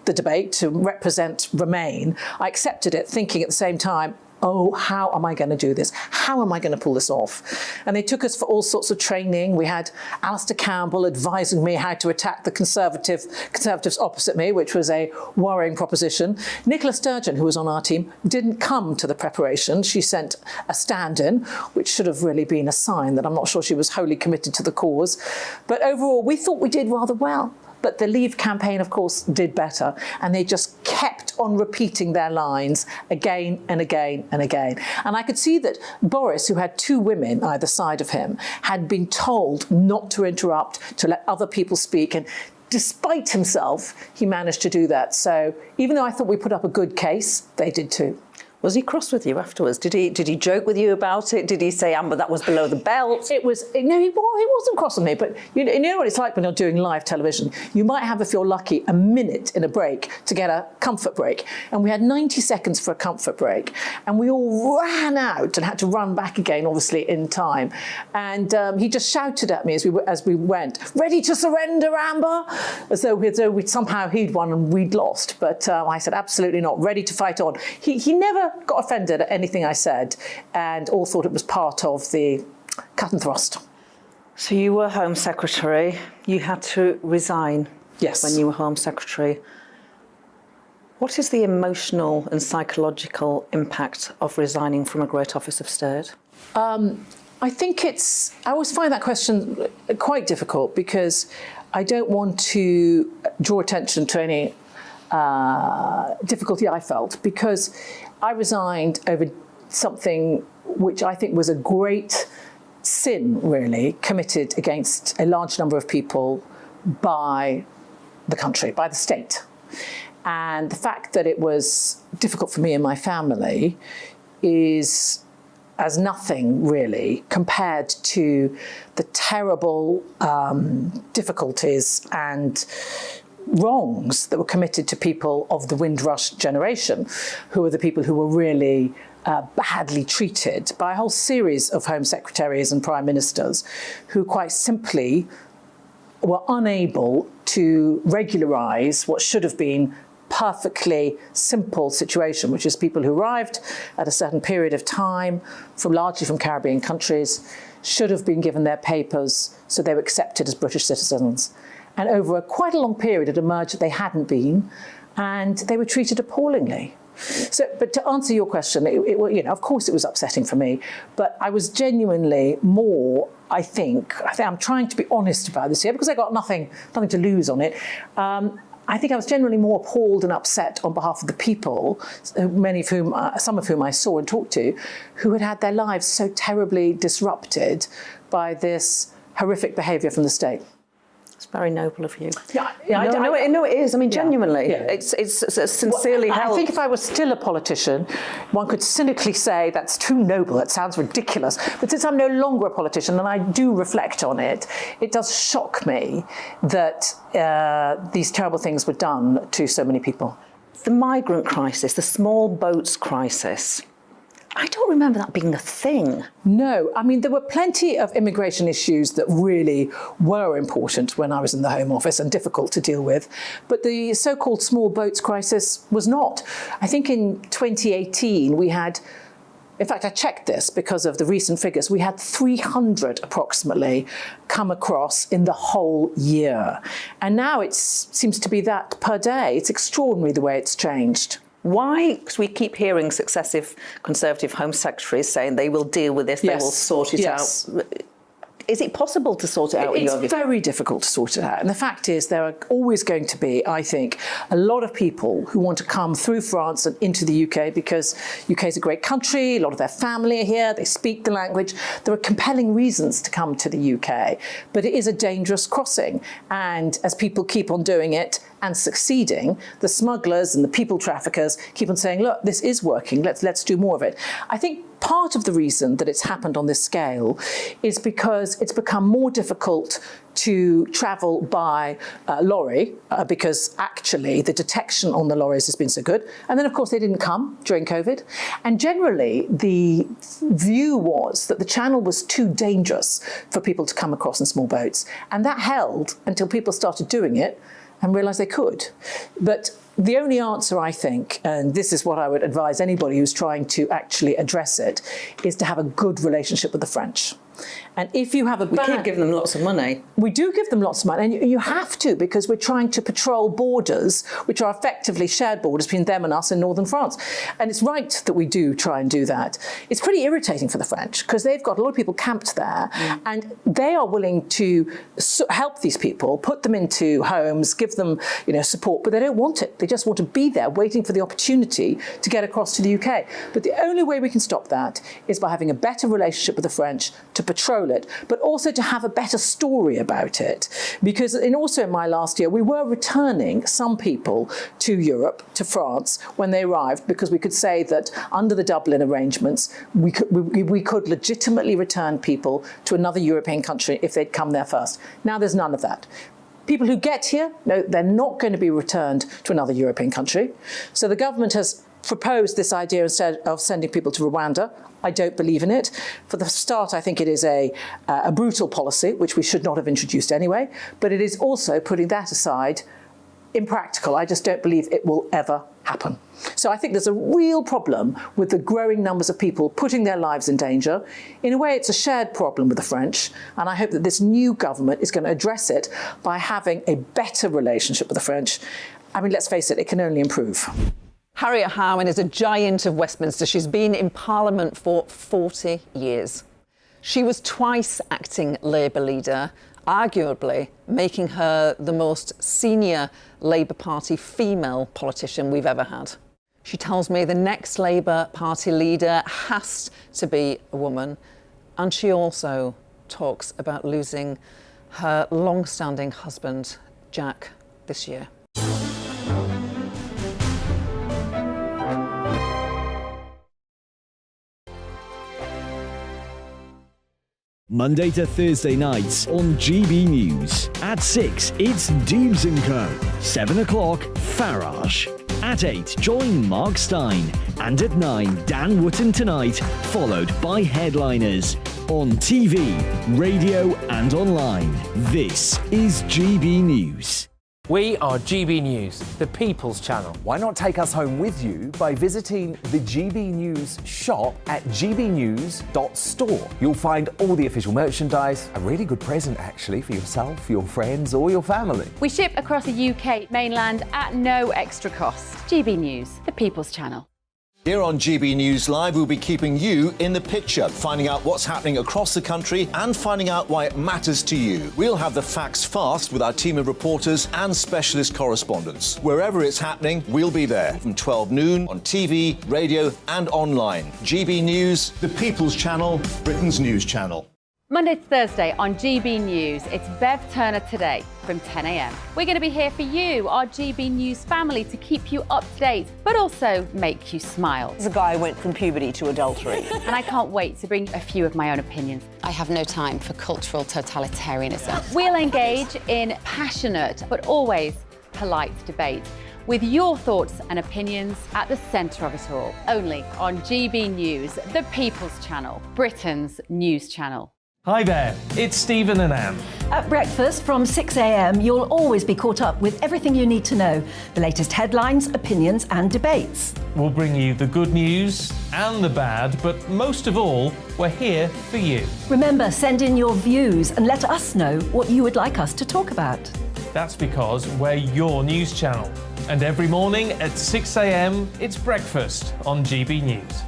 the debate, to represent Remain, I accepted it, thinking at the same time, oh, how am I going to do this? How am I going to pull this off? And they took us for all sorts of training. We had Alistair Campbell advising me how to attack the Conservatives opposite me, which was a worrying proposition. Nicola Sturgeon, who was on our team, didn't come to the preparation. She sent a stand-in, which should have really been a sign that I'm not sure she was wholly committed to the cause. But overall, we thought we did rather well. But the Leave campaign, of course, did better, and they just kept on repeating their lines again and again and again. And I could see that Boris, who had two women either side of him, had been told not to interrupt, to let other people speak, and despite himself, he managed to do that. So even though I thought we put up a good case, they did too. Was he cross with you afterwards? Did he joke with you about it? Did he say, Amber, that was below the belt? He wasn't cross with me, but you know what it's like when you're doing live television. You might have, if you're lucky, a minute in a break to get a comfort break. And we had 90 seconds for a comfort break. And we all ran out and had to run back again, obviously, in time. And he just shouted at me as we went, ready to surrender, Amber? As though somehow he'd won and we'd lost. But I said, absolutely not, ready to fight on. He never got offended at anything I said, and all thought it was part of the cut and thrust. So you were Home Secretary. You had to resign. Yes. When you were Home Secretary. What is the emotional and psychological impact of resigning from a great office of state? I think I always find that question quite difficult because I don't want to draw attention to any difficulty I felt, because I resigned over something which I think was a great sin, really, committed against a large number of people by the country, by the state. And the fact that it was difficult for me and my family is as nothing, really, compared to the terrible difficulties and wrongs that were committed to people of the Windrush generation, who were the people who were really badly treated by a whole series of Home Secretaries and Prime Ministers who quite simply were unable to regularise what should have been perfectly simple situation, which is people who arrived at a certain period of time, largely from Caribbean countries, should have been given their papers so they were accepted as British citizens. And over quite a long period, it emerged that they hadn't been, and they were treated appallingly. So, but to answer your question, of course it was upsetting for me, but I was genuinely more, I think I'm trying to be honest about this here because I got nothing to lose on it. I think I was generally more appalled and upset on behalf of the people, some of whom I saw and talked to, who had had their lives so terribly disrupted by this horrific behaviour from the state. It's very noble of you. No, it is. I mean, genuinely, it's sincerely held. I think if I was still a politician, one could cynically say that's too noble. That sounds ridiculous. But since I'm no longer a politician, and I do reflect on it, it does shock me that these terrible things were done to so many people. The migrant crisis, the small boats crisis. I don't remember that being a thing. No, I mean, there were plenty of immigration issues that really were important when I was in the Home Office and difficult to deal with. But the so-called small boats crisis was not. I think in 2018 we had, in fact, I checked this because of the recent figures, we had 300 approximately come across in the whole year. And now it seems to be that per day. It's extraordinary the way it's changed. Why? Because we keep hearing successive Conservative Home Secretaries saying they will deal with this, they will sort it out. Is it possible to sort it out? It's very difficult to sort it out. And the fact is there are always going to be, I think, a lot of people who want to come through France and into the UK because UK is a great country, a lot of their family are here, they speak the language. There are compelling reasons to come to the UK, but it is a dangerous crossing. And as people keep on doing it and succeeding, the smugglers and the people traffickers keep on saying, look, this is working, let's do more of it. I think part of the reason that it's happened on this scale is because it's become more difficult to travel by lorry because actually the detection on the lorries has been so good. And then, of course, they didn't come during COVID. And generally, the view was that the channel was too dangerous for people to come across in small boats. And that held until people started doing it and realised they could. But the only answer, I think, and this is what I would advise anybody who's trying to actually address it, is to have a good relationship with the French. And if you have a We keep giving them lots of money. We do give them lots of money, and you have to, because we're trying to patrol borders, which are effectively shared borders between them and us in northern France. And it's right that we do try and do that. It's pretty irritating for the French, because they've got a lot of people camped there, and they are willing to help these people, put them into homes, give them support, but they don't want it. They just want to be there, waiting for the opportunity to get across to the UK. But the only way we can stop that is by having a better relationship with the French, to patrol it, but also to have a better story about it. Because also in my last year, we were returning some people to Europe, to France, when they arrived, because we could say that under the Dublin arrangements, we could legitimately return people to another European country if they'd come there first. Now there's none of that. People who get here, no, they're not going to be returned to another European country. So the government has proposed this idea instead of sending people to Rwanda. I don't believe in it. For the start, I think it is a brutal policy, which we should not have introduced anyway, but it is also, putting that aside, impractical. I just don't believe it will ever happen. So I think there's a real problem with the growing numbers of people putting their lives in danger. In a way, it's a shared problem with the French, and I hope that this new government is going to address it by having a better relationship with the French. I mean, let's face it, it can only improve. Harriet Harman is a giant of Westminster. She's been in Parliament for 40 years. She was twice acting Labour leader, arguably making her the most senior Labour Party female politician we've ever had. She tells me the next Labour Party leader has to be a woman, and she also talks about losing her long-standing husband, Jack, this year. Monday to Thursday nights on GB News. At 6, it's Deebs & Co. 7 o'clock, Farage. At 8, join Mark Stein. And at 9, Dan Wootton Tonight, followed by Headliners. On TV, radio and online. This is GB News. We are GB News, the People's Channel. Why not take us home with you by visiting the GB News shop at gbnews.store? You'll find all the official merchandise, a really good present actually for yourself, your friends or your family. We ship across the UK mainland at no extra cost. GB News, the People's Channel. Here on GB News Live, we'll be keeping you in the picture, finding out what's happening across the country and finding out why it matters to you. We'll have the facts fast with our team of reporters and specialist correspondents. Wherever it's happening, we'll be there from 12 noon on TV, radio and online. GB News, the People's Channel, Britain's news channel. Monday to Thursday on GB News, it's Bev Turner Today from 10 a.m. We're going to be here for you, our GB News family, to keep you up to date, but also make you smile. The guy went from puberty to adultery. And I can't wait to bring a few of my own opinions. I have no time for cultural totalitarianism. We'll engage in passionate, but always polite debate, with your thoughts and opinions at the centre of it all. Only on GB News, the People's Channel, Britain's news channel. Hi there, it's Stephen and Anne. At breakfast from 6 a.m, you'll always be caught up with everything you need to know, the latest headlines, opinions and debates. We'll bring you the good news and the bad, but most of all, we're here for you. Remember, send in your views and let us know what you would like us to talk about. That's because we're your news channel. And every morning at 6 a.m, it's breakfast on GB News.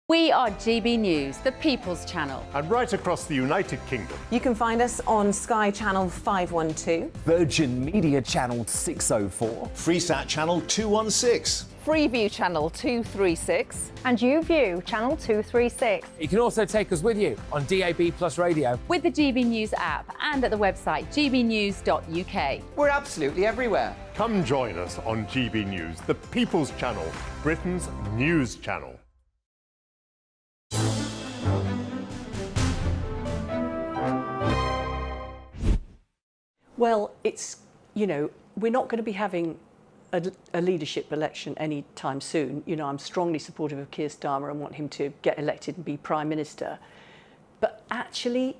We are GB News, the People's Channel. And right across the United Kingdom. You can find us on Sky Channel 512. Virgin Media Channel 604. Freesat Channel 216. Freeview Channel 236. And YouView Channel 236. You can also take us with you on DAB Plus Radio. With the GB News app and at the website gbnews.uk. We're absolutely everywhere. Come join us on GB News, the People's Channel, Britain's news channel. Well, it's, you know, we're not going to be having a leadership election anytime soon. You know, I'm strongly supportive of Keir Starmer and want him to get elected and be Prime Minister. But actually,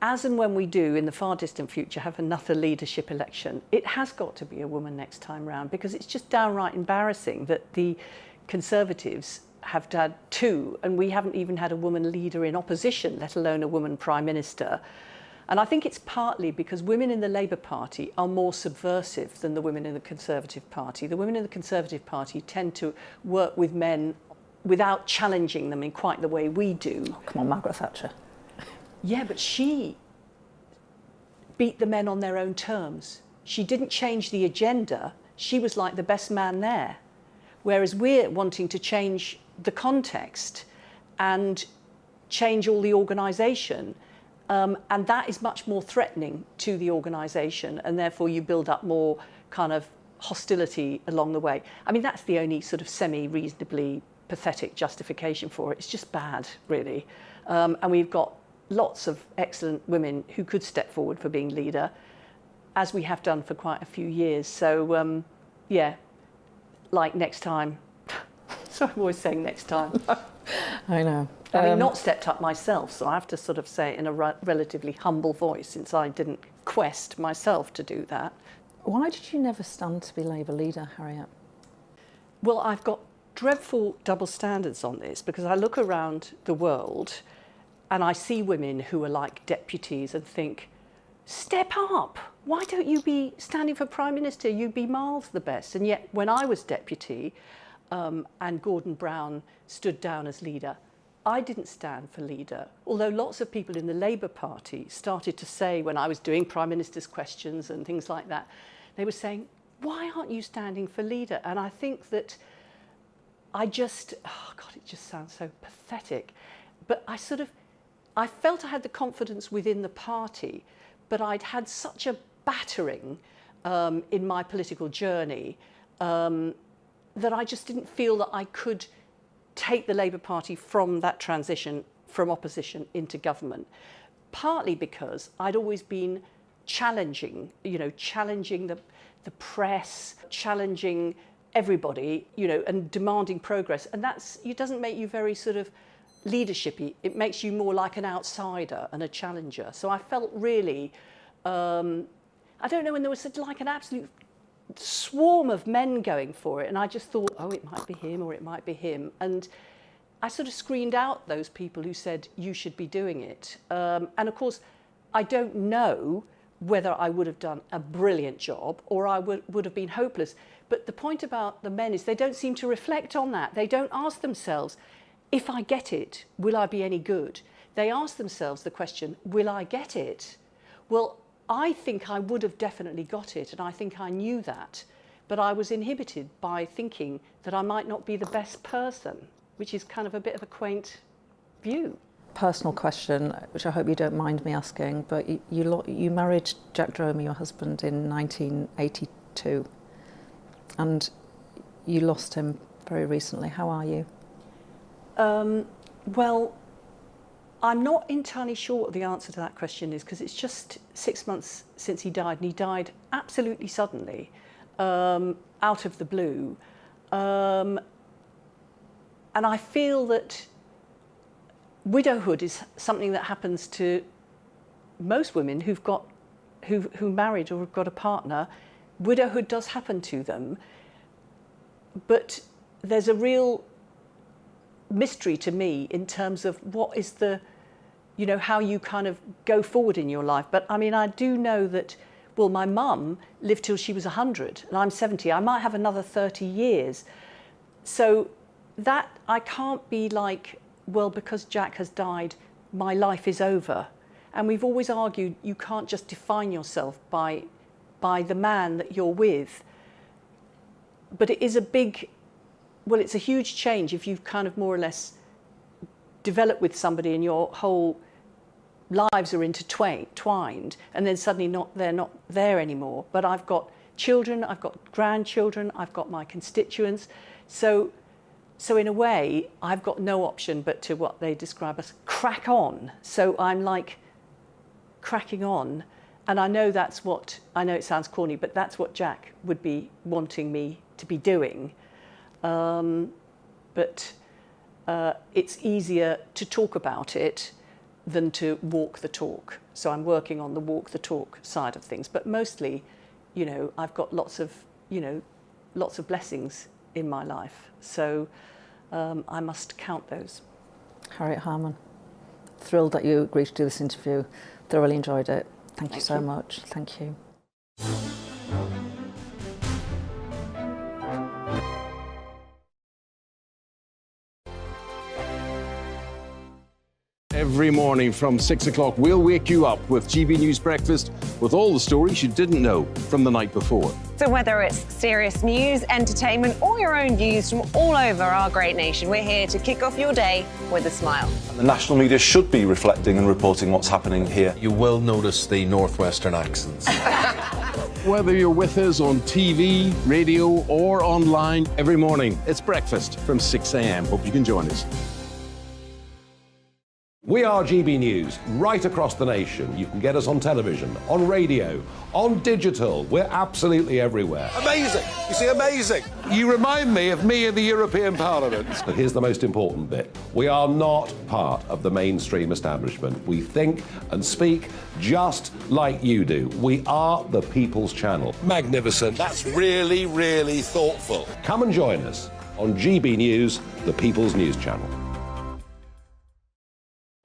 as and when we do in the far distant future have another leadership election, it has got to be a woman next time round, because it's just downright embarrassing that the Conservatives have had two and we haven't even had a woman leader in opposition, let alone a woman Prime Minister. And I think it's partly because women in the Labour Party are more subversive than the women in the Conservative Party. The women in the Conservative Party tend to work with men without challenging them in quite the way we do. Oh, come on, Margaret Thatcher. Yeah, but she beat the men on their own terms. She didn't change the agenda. She was like the best man there. Whereas we're wanting to change the context and change all the organisation. And that is much more threatening to the organisation, and therefore you build up more kind of hostility along the way. I mean, that's the only sort of semi-reasonably pathetic justification for it. It's just bad, really. And we've got lots of excellent women who could step forward for being leader, as we have done for quite a few years. So, yeah, like next time. So I'm always saying next time. I know. Having not stepped up myself, so I have to sort of say it in a relatively humble voice, since I didn't quest myself to do that. Why did you never stand to be Labour leader, Harriet? Well, I've got dreadful double standards on this, because I look around the world and I see women who are like deputies and think, step up. Why don't you be standing for Prime Minister? You'd be miles the best. And yet when I was deputy and Gordon Brown stood down as leader, I didn't stand for leader, although lots of people in the Labour Party started to say, when I was doing Prime Minister's questions and things like that, they were saying, why aren't you standing for leader? And I think that I just, oh God, it just sounds so pathetic. But I felt I had the confidence within the party, but I'd had such a battering in my political journey that I just didn't feel that I could take the Labour Party from that transition from opposition into government, partly because I'd always been challenging the press, challenging everybody, and demanding progress. And it doesn't make you very sort of leadershipy. It makes you more like an outsider and a challenger. So I felt really, I don't know, when there was like an absolute swarm of men going for it, and I just thought, oh, it might be him or it might be him. And I sort of screened out those people who said, you should be doing it. And of course, I don't know whether I would have done a brilliant job or I would have been hopeless. But the point about the men is they don't seem to reflect on that. They don't ask themselves, if I get it, will I be any good? They ask themselves the question, will I get it? Well, I think I would have definitely got it, and I think I knew that. But I was inhibited by thinking that I might not be the best person, which is kind of a bit of a quaint view. Personal question, which I hope you don't mind me asking, but you married Jack Dromey, your husband, in 1982, and you lost him very recently. How are you? Well, I'm not entirely sure what the answer to that question is, because it's just 6 months since he died, and he died absolutely suddenly, out of the blue. And I feel that widowhood is something that happens to most women who married or have got a partner. Widowhood does happen to them, but there's a real mystery to me in terms of what is the, you know, how you kind of go forward in your life. But I mean, I do know that, well, my mum lived till she was 100 and I'm 70. I might have another 30 years. So that I can't be like, well, because Jack has died, my life is over. And we've always argued you can't just define yourself by the man that you're with. But it is a big, well, it's a huge change if you've kind of more or less developed with somebody and your whole lives are intertwined, and then suddenly they're not there anymore. But I've got children, I've got grandchildren, I've got my constituents. So in a way, I've got no option but to what they describe as crack on. So I'm like cracking on. And I know that's what, I know it sounds corny, but that's what Jack would be wanting me to be doing. But it's easier to talk about it than to walk the talk. So I'm working on the walk the talk side of things. But mostly, you know, I've got lots of blessings in my life. So I must count those. Harriet Harman, thrilled that you agreed to do this interview. Thoroughly enjoyed it. Thank you so much. Thank you. Every morning from 6 o'clock, we'll wake you up with GB News Breakfast with all the stories you didn't know from the night before. So whether it's serious news, entertainment, or your own views from all over our great nation, we're here to kick off your day with a smile. The national media should be reflecting and reporting what's happening here. You will notice the northwestern accents. Whether you're with us on TV, radio, or online, every morning, it's breakfast from 6 a.m. Hope you can join us. We are GB News, right across the nation. You can get us on television, on radio, on digital. We're absolutely everywhere. Amazing! You see, amazing! You remind me of me in the European Parliament. But here's the most important bit. We are not part of the mainstream establishment. We think and speak just like you do. We are the People's Channel. Magnificent. That's really, really thoughtful. Come and join us on GB News, the People's News Channel.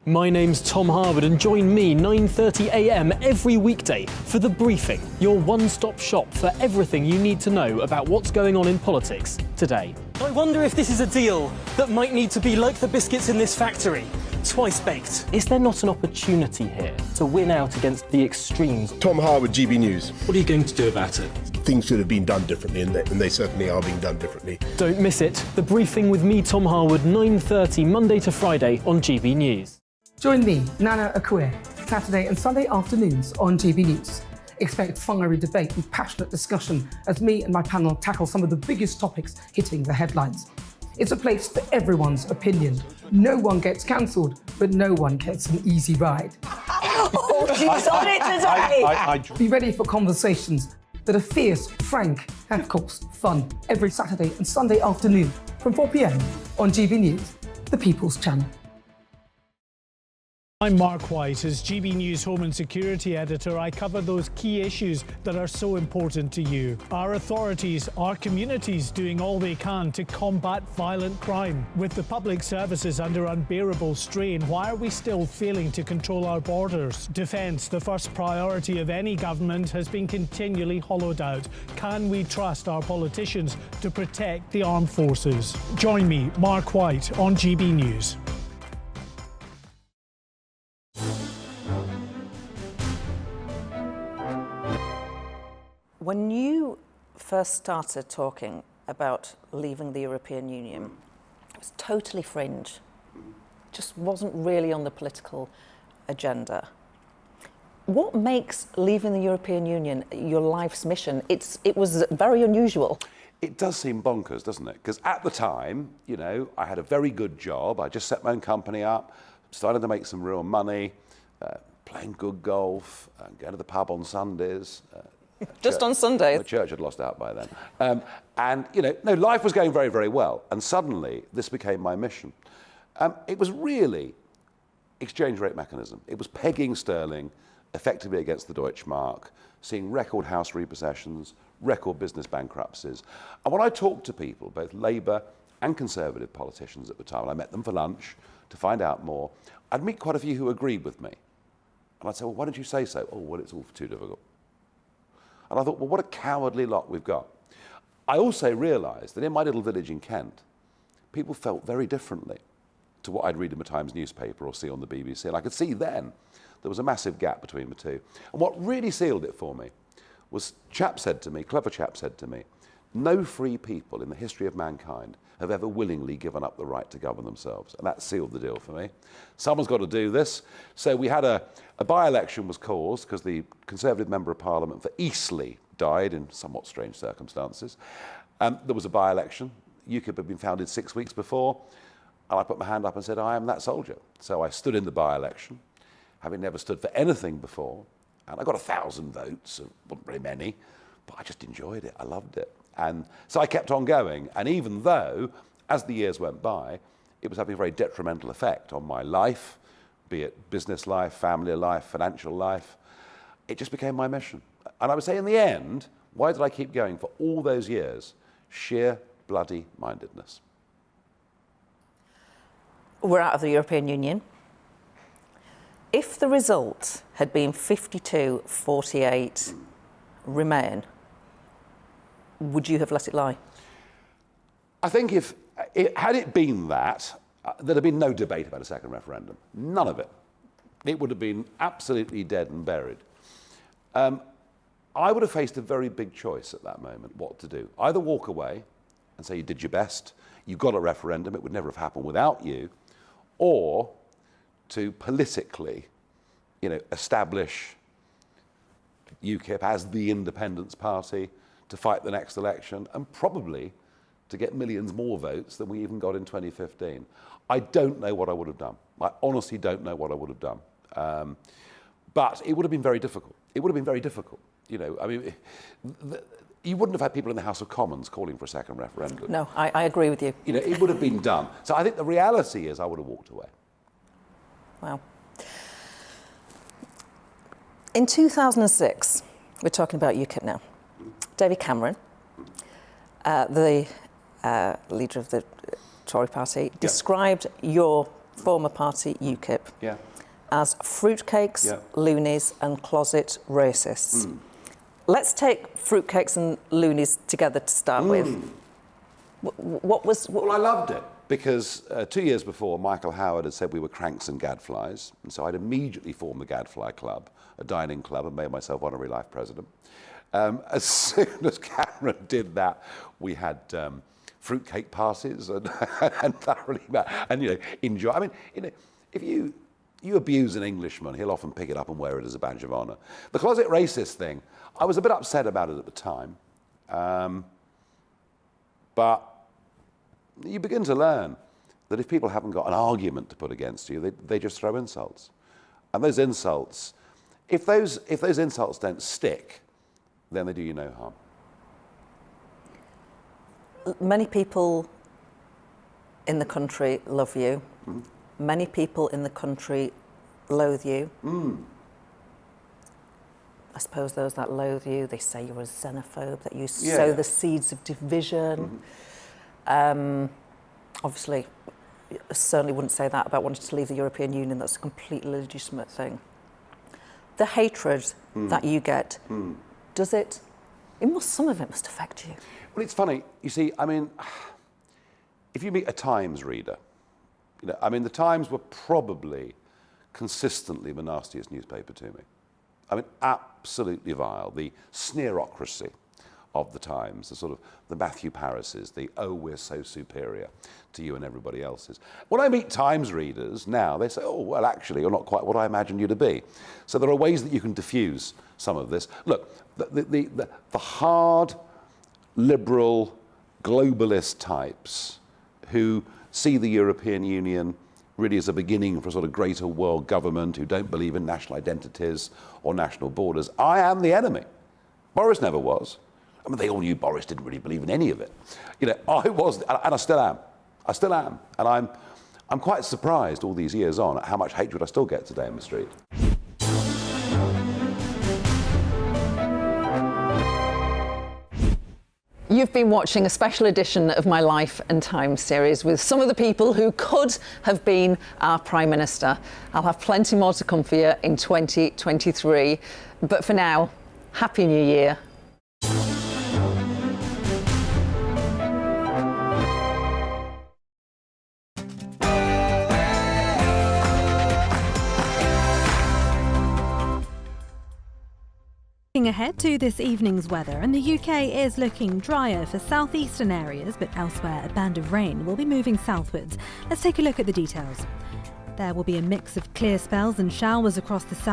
My name's Tom Harwood, and join me 9:30 a.m. every weekday for The Briefing, your one-stop shop for everything you need to know about what's going on in politics today. I wonder if this is a deal that might need to be like the biscuits in this factory, twice baked. Is there not an opportunity here to win out against the extremes? Tom Harwood, GB News. What are you going to do about it? Things should have been done differently, and they certainly are being done differently. Don't miss it. The Briefing with me, Tom Harwood, 9:30 Monday to Friday on GB News. Join me, Nana Akue, Saturday and Sunday afternoons on GB News. Expect fiery debate and passionate discussion as me and my panel tackle some of the biggest topics hitting the headlines. It's a place for everyone's opinion. No one gets cancelled, but no one gets an easy ride. Oh, she's on it today! Be ready for conversations that are fierce, frank, and of course, fun. Every Saturday and Sunday afternoon from 4 p.m. on GB News, the People's Channel. I'm Mark White. As GB News Home and Security Editor, I cover those key issues that are so important to you. Our authorities, our communities doing all they can to combat violent crime. With the public services under unbearable strain, why are we still failing to control our borders? Defence, the first priority of any government, has been continually hollowed out. Can we trust our politicians to protect the armed forces? Join me, Mark White, on GB News. When you first started talking about leaving the European Union, it was totally fringe. Just wasn't really on the political agenda. What makes leaving the European Union your life's mission? It was very unusual. It does seem bonkers, doesn't it? Because at the time, you know, I had a very good job. I just set my own company up, started to make some real money, playing good golf, going to the pub on Sundays. Just on Sundays? The church had lost out by then. And, you know, no, life was going very, very well. And suddenly, this became my mission. It was really exchange rate mechanism. It was pegging sterling effectively against the Deutschmark, seeing record house repossessions, record business bankruptcies. And when I talked to people, both Labour and Conservative politicians at the time, and I met them for lunch to find out more, I'd meet quite a few who agreed with me. And I'd say, well, why don't you say so? Oh, well, it's all too difficult. And I thought, well, what a cowardly lot we've got. I also realised that in my little village in Kent, people felt very differently to what I'd read in the Times newspaper or see on the BBC. And I could see then there was a massive gap between the two. And what really sealed it for me was clever chap said to me, no free people in the history of mankind have ever willingly given up the right to govern themselves. And that sealed the deal for me. Someone's got to do this. So we had a by-election was caused because the Conservative Member of Parliament for Eastleigh died in somewhat strange circumstances. There was a by-election. UKIP had been founded 6 weeks before. And I put my hand up and said, I am that soldier. So I stood in the by-election, having never stood for anything before. And I got 1,000 votes, it wasn't very many, but I just enjoyed it. I loved it. And so I kept on going. And even though, as the years went by, it was having a very detrimental effect on my life, be it business life, family life, financial life, it just became my mission. And I would say in the end, why did I keep going for all those years? Sheer bloody mindedness. We're out of the European Union. If the result had been 52-48 Remain, would you have let it lie? I think had it been that, there'd have been no debate about a second referendum. None of it. It would have been absolutely dead and buried. I would have faced a very big choice at that moment, what to do. Either walk away and say you did your best, you got a referendum, it would never have happened without you, or to politically, you know, establish UKIP as the independence party to fight the next election and probably to get millions more votes than we even got in 2015. I don't know what I would have done. I honestly don't know what I would have done. But it would have been very difficult. It would have been very difficult. You know, I mean, you wouldn't have had people in the House of Commons calling for a second referendum. No, I agree with you. You know, it would have been done. So I think the reality is I would have walked away. Wow. In 2006, we're talking about UKIP now, David Cameron, the leader of the Tory party, described your former party, UKIP, as fruitcakes, loonies and closet racists. Let's take fruitcakes and loonies together to start with. Well, I loved it because 2 years before, Michael Howard had said we were cranks and gadflies. And so I'd immediately formed the Gadfly Club, a dining club, and made myself honorary life president. As soon as Cameron did that, we had fruitcake parties and thoroughly, and, you know, enjoy. I mean, you know, if you abuse an Englishman, he'll often pick it up and wear it as a badge of honor. The closet racist thing, I was a bit upset about it at the time. But you begin to learn that if people haven't got an argument to put against you, they just throw insults. And those insults, if those insults don't stick, then they do you no harm. Many people in the country love you. Many people in the country loathe you. I suppose those that loathe you, they say you're a xenophobe, that you sow the seeds of division. Obviously, I certainly wouldn't say that about wanting to leave the European Union. That's a completely legitimate thing. The hatred that you get, does it? Some of it must affect you. Well, it's funny. You see, I mean, if you meet a Times reader, I mean, the Times were probably consistently the nastiest newspaper to me. I mean, absolutely vile. The sneerocracy of the Times, the sort of the Matthew Parrises, the "oh, we're so superior to you and everybody else's." When I meet Times readers now, they say, "Oh, well, actually, you're not quite what I imagined you to be." So there are ways that you can diffuse some of this. Look, the hard, liberal, globalist types who see the European Union really as a beginning for a sort of greater world government, who don't believe in national identities or national borders. I am the enemy. Boris never was. I mean, they all knew Boris didn't really believe in any of it. I was, and I still am. I still am. And I'm quite surprised all these years on at how much hatred I still get today in the street. You've been watching a special edition of my Life and Times series with some of the people who could have been our Prime Minister. I'll have plenty more to come for you in 2023. But for now, Happy New Year. Looking ahead to this evening's weather, and the UK is looking drier for southeastern areas, but elsewhere a band of rain will be moving southwards. Let's take a look at the details. There will be a mix of clear spells and showers across the south.